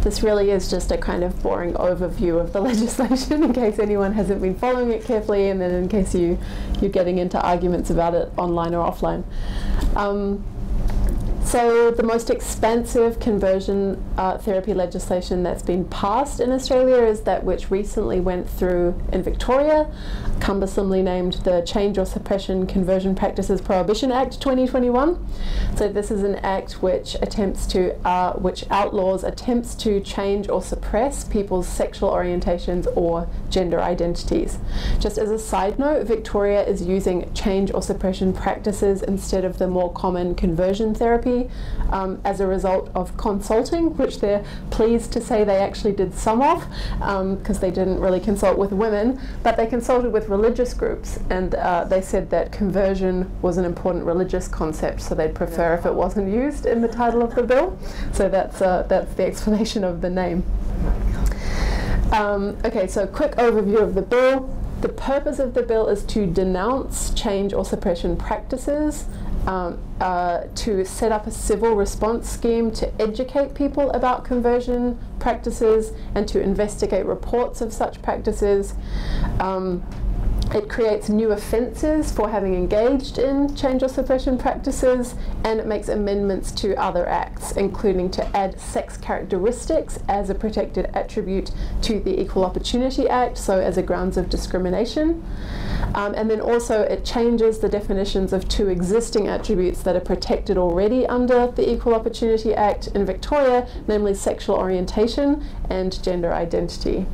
This really is just a kind of boring overview of the legislation in case anyone hasn't been following it carefully, and then in case you're getting into arguments about it online or offline. So the most expansive conversion therapy legislation that's been passed in Australia is that which recently went through in Victoria, cumbersomely named the Change or Suppression Conversion Practices Prohibition Act 2021. So this is an act which which outlaws attempts to change or suppress people's sexual orientations or gender identities. Just as a side note, Victoria is using change or suppression practices instead of the more common conversion therapy, as a result of consulting, which they're pleased to say they actually did some of, because they didn't really consult with women, but they consulted with religious groups, and they said that conversion was an important religious concept, so they'd prefer if it wasn't used in the title of the bill. So that's the explanation of the name. Okay, so quick overview of the bill. The purpose of the bill is to denounce change or suppression practices, to set up a civil response scheme to educate people about conversion practices and to investigate reports of such practices. It creates new offences for having engaged in change or suppression practices, and it makes amendments to other acts, including to add sex characteristics as a protected attribute to the Equal Opportunity Act, so as a grounds of discrimination. And then also it changes the definitions of two existing attributes that are protected already under the Equal Opportunity Act in Victoria, namely sexual orientation and gender identity.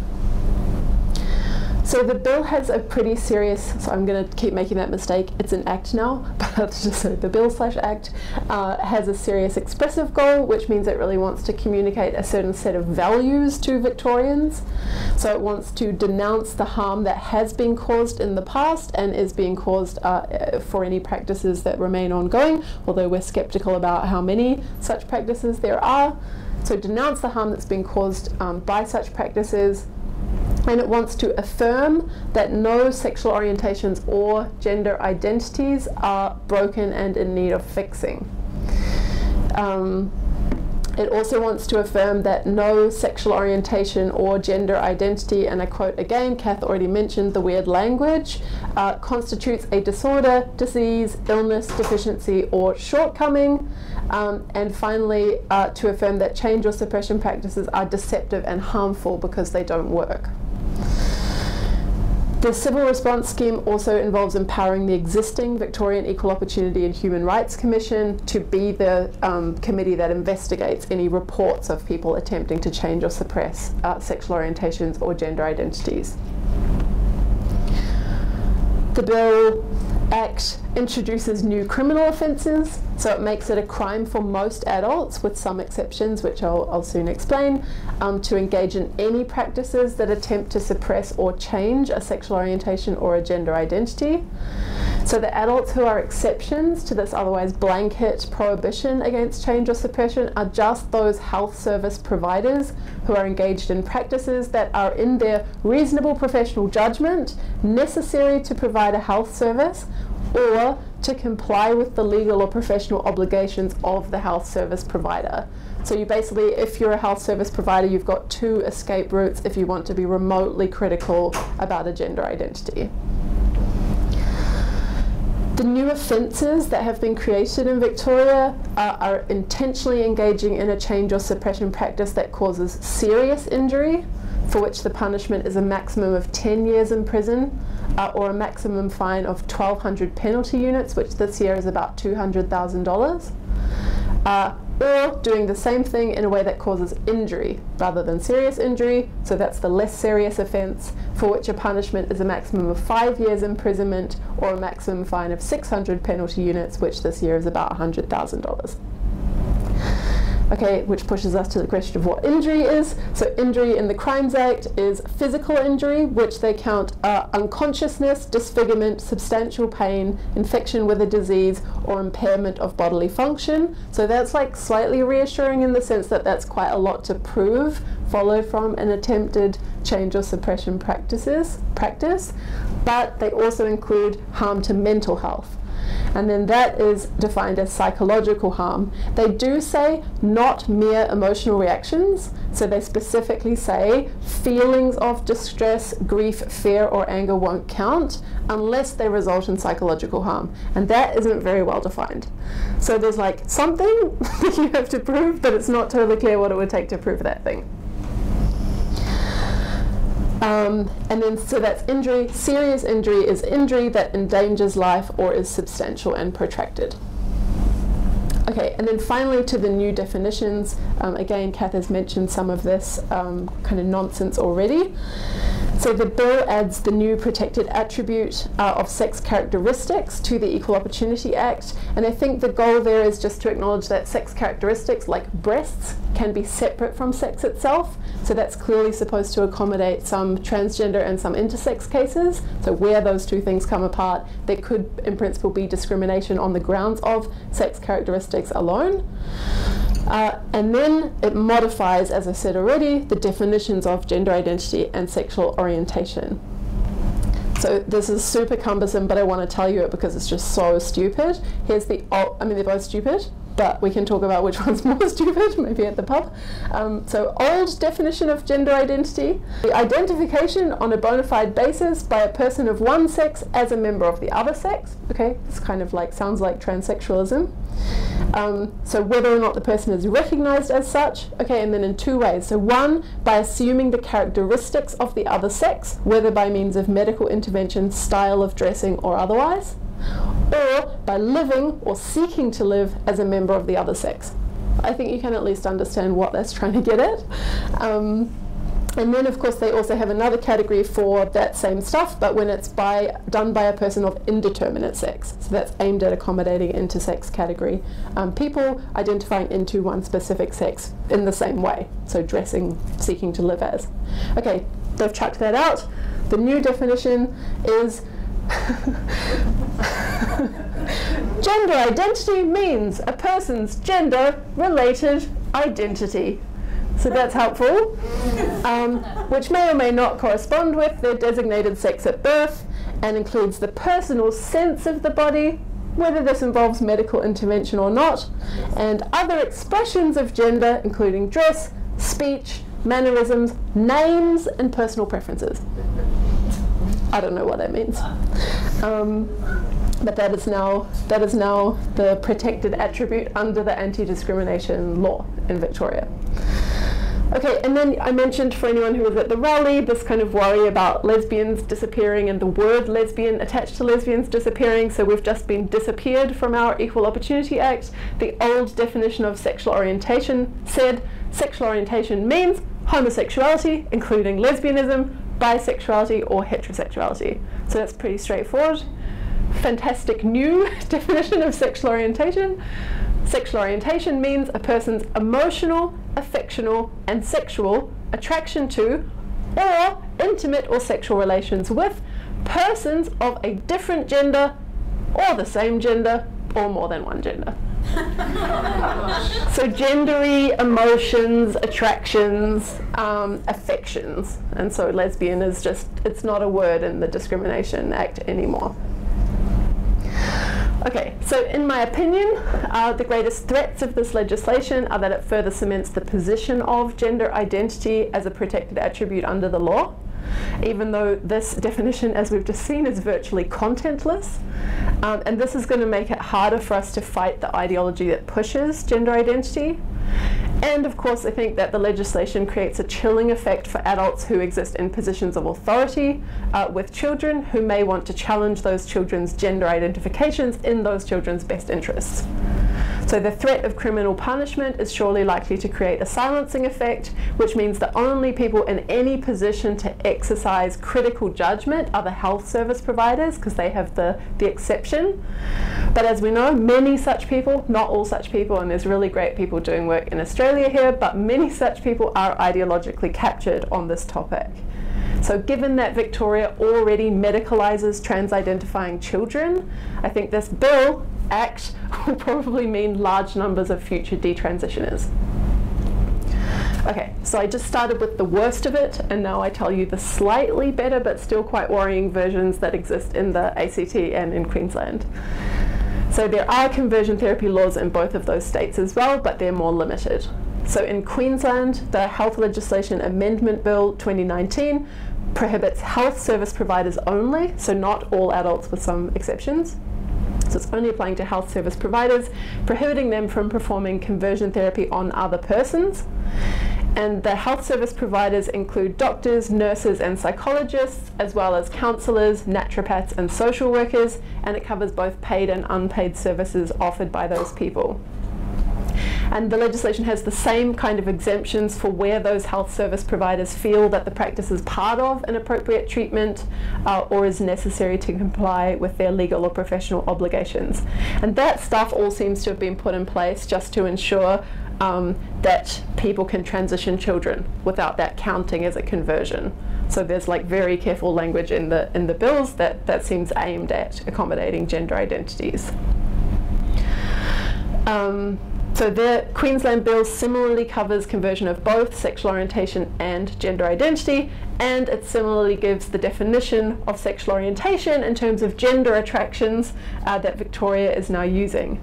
So the bill has a pretty serious, so I'm going to keep making that mistake, it's an act now, but so the bill/act has a serious expressive goal, which means it really wants to communicate a certain set of values to Victorians. So it wants to denounce the harm that has been caused in the past and is being caused for any practices that remain ongoing, although we're skeptical about how many such practices there are. So denounce the harm that's been caused by such practices. And it wants to affirm that no sexual orientations or gender identities are broken and in need of fixing. It also wants to affirm that no sexual orientation or gender identity, and I quote again, Kath already mentioned the weird language, constitutes a disorder, disease, illness, deficiency, or shortcoming. And finally, to affirm that change or suppression practices are deceptive and harmful because they don't work. The civil response scheme also involves empowering the existing Victorian Equal Opportunity and Human Rights Commission to be the committee that investigates any reports of people attempting to change or suppress sexual orientations or gender identities. The Bill Act introduces new criminal offences, so it makes it a crime for most adults, with some exceptions, which I'll soon explain, to engage in any practices that attempt to suppress or change a sexual orientation or a gender identity. So the adults who are exceptions to this otherwise blanket prohibition against change or suppression are just those health service providers who are engaged in practices that are, in their reasonable professional judgment, necessary to provide a health service or to comply with the legal or professional obligations of the health service provider. So you basically, if you're a health service provider, you've got two escape routes if you want to be remotely critical about a gender identity. The new offences that have been created in Victoria are intentionally engaging in a change or suppression practice that causes serious injury, for which the punishment is a maximum of 10 years in prison, or a maximum fine of 1,200 penalty units, which this year is about $200,000. Or doing the same thing in a way that causes injury rather than serious injury, so that's the less serious offence, for which a punishment is a maximum of 5 years imprisonment or a maximum fine of 600 penalty units, which this year is about $100,000. Okay, which pushes us to the question of what injury is. So injury in the Crimes Act is physical injury, which they count unconsciousness, disfigurement, substantial pain, infection with a disease, or impairment of bodily function. So that's like slightly reassuring in the sense that that's quite a lot to prove, follow from an attempted change or suppression practice, but they also include harm to mental health. and then that is defined as psychological harm. They do say not mere emotional reactions, so they specifically say feelings of distress, grief, fear, or anger won't count unless they result in psychological harm, and that isn't very well defined. So there's like something that you have to prove, but it's not totally clear what it would take to prove that thing. And then, so that's injury. Serious injury is injury that endangers life or is substantial and protracted. Okay, and then finally to the new definitions. Again, Kath has mentioned some of this kind of nonsense already. So the bill adds the new protected attribute of sex characteristics to the Equal Opportunity Act, and I think the goal there is just to acknowledge that sex characteristics like breasts can be separate from sex itself, so that's clearly supposed to accommodate some transgender and some intersex cases. So where those two things come apart, there could in principle be discrimination on the grounds of sex characteristics alone. And then it modifies, as I said already, the definitions of gender identity and sexual orientation. So this is super cumbersome, but I want to tell you it because it's just so stupid. Here's the, I mean, they're both stupid, but we can talk about which one's more stupid, maybe at the pub. So old definition of gender identity: the identification on a bona fide basis by a person of one sex as a member of the other sex. Okay, this kind of like sounds like transsexualism. So whether or not the person is recognized as such, okay, and then in two ways. So one, by assuming the characteristics of the other sex, whether by means of medical intervention, style of dressing, or otherwise, or by living or seeking to live as a member of the other sex. I think you can at least understand what that's trying to get at. And then, of course, they also have another category for that same stuff, but when it's done by a person of indeterminate sex. So that's aimed at accommodating intersex category. People identifying into one specific sex in the same way. So dressing, seeking to live as. Okay, they've chucked that out. The new definition is gender identity means a person's gender-related identity. So that's helpful, which may or may not correspond with their designated sex at birth, and includes the personal sense of the body, whether this involves medical intervention or not, and other expressions of gender, including dress, speech, mannerisms, names, and personal preferences. I don't know what that means. But that is now the protected attribute under the anti-discrimination law in Victoria. Okay, and then I mentioned, for anyone who was at the rally, this kind of worry about lesbians disappearing and the word lesbian attached to lesbians disappearing. So we've just been disappeared from our Equal Opportunity Act. The old definition of sexual orientation said sexual orientation means homosexuality, including lesbianism, bisexuality, or heterosexuality. So that's pretty straightforward. Fantastic new definition of sexual orientation. Sexual orientation means a person's emotional, affectional, and sexual attraction to, or intimate or sexual relations with, persons of a different gender, or the same gender, or more than one gender. So gendery emotions, attractions, affections, and so lesbian is just, it's not a word in the Discrimination Act anymore. Okay, so in my opinion, the greatest threats of this legislation are that it further cements the position of gender identity as a protected attribute under the law, even though this definition, as we've just seen, is virtually contentless. And this is going to make it harder for us to fight the ideology that pushes gender identity. And of course, I think that the legislation creates a chilling effect for adults who exist in positions of authority with children who may want to challenge those children's gender identifications in those children's best interests. So the threat of criminal punishment is surely likely to create a silencing effect, which means that only people in any position to exercise critical judgment are the health service providers, because they have the exception. But as we know, many such people, not all such people, and there's really great people doing work in Australia here, but many such people are ideologically captured on this topic. So given that Victoria already medicalises trans-identifying children, I think this Act will probably mean large numbers of future detransitioners. Okay, so I just started with the worst of it, and now I tell you the slightly better but still quite worrying versions that exist in the ACT and in Queensland. So there are conversion therapy laws in both of those states as well, but they're more limited. So in Queensland, the Health Legislation Amendment Bill 2019 prohibits health service providers only, so not all adults with some exceptions. So it's only applying to health service providers, prohibiting them from performing conversion therapy on other persons. And the health service providers include doctors, nurses and psychologists, as well as counsellors, naturopaths and social workers, and it covers both paid and unpaid services offered by those people. And the legislation has the same kind of exemptions for where those health service providers feel that the practice is part of an appropriate treatment or is necessary to comply with their legal or professional obligations. And that stuff all seems to have been put in place just to ensure that people can transition children without that counting as a conversion. So there's like very careful language in the bills that seems aimed at accommodating gender identities. So the Queensland bill similarly covers conversion of both sexual orientation and gender identity, and it similarly gives the definition of sexual orientation in terms of gender attractions that Victoria is now using.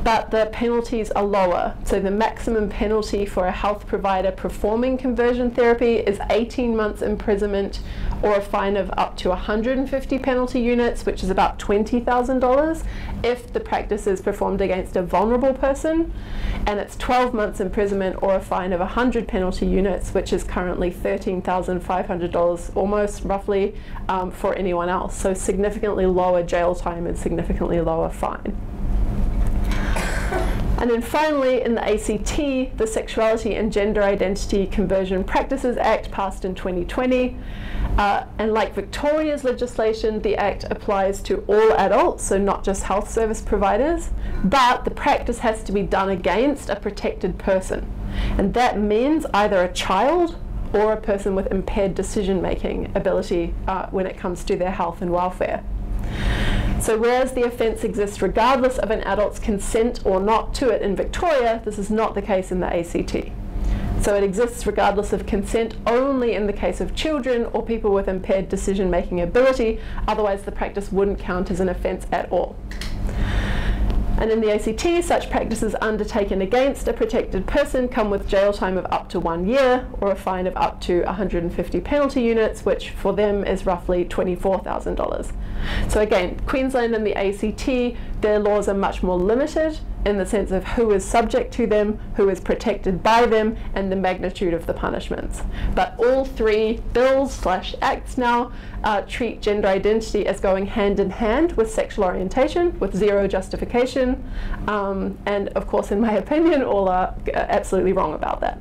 But the penalties are lower. So the maximum penalty for a health provider performing conversion therapy is 18 months imprisonment or a fine of up to 150 penalty units, which is about $20,000 if the practice is performed against a vulnerable person, and it's 12 months imprisonment or a fine of 100 penalty units, which is currently $13,500 almost roughly for anyone else. So significantly lower jail time and significantly lower fine. And then finally, in the ACT, the Sexuality and Gender Identity Conversion Practices Act passed in 2020. And like Victoria's legislation, the Act applies to all adults, so not just health service providers, but the practice has to be done against a protected person. And that means either a child or a person with impaired decision-making ability when it comes to their health and welfare. So whereas the offence exists regardless of an adult's consent or not to it in Victoria, this is not the case in the ACT. So it exists regardless of consent only in the case of children or people with impaired decision-making ability, otherwise the practice wouldn't count as an offence at all. And in the ACT, such practices undertaken against a protected person come with jail time of up to 1 year or a fine of up to 150 penalty units, which for them is roughly $24,000. So again, Queensland and the ACT, their laws are much more limited in the sense of who is subject to them, who is protected by them, and the magnitude of the punishments. But all three bills/acts now treat gender identity as going hand in hand with sexual orientation, with zero justification, and of course, in my opinion, all are absolutely wrong about that.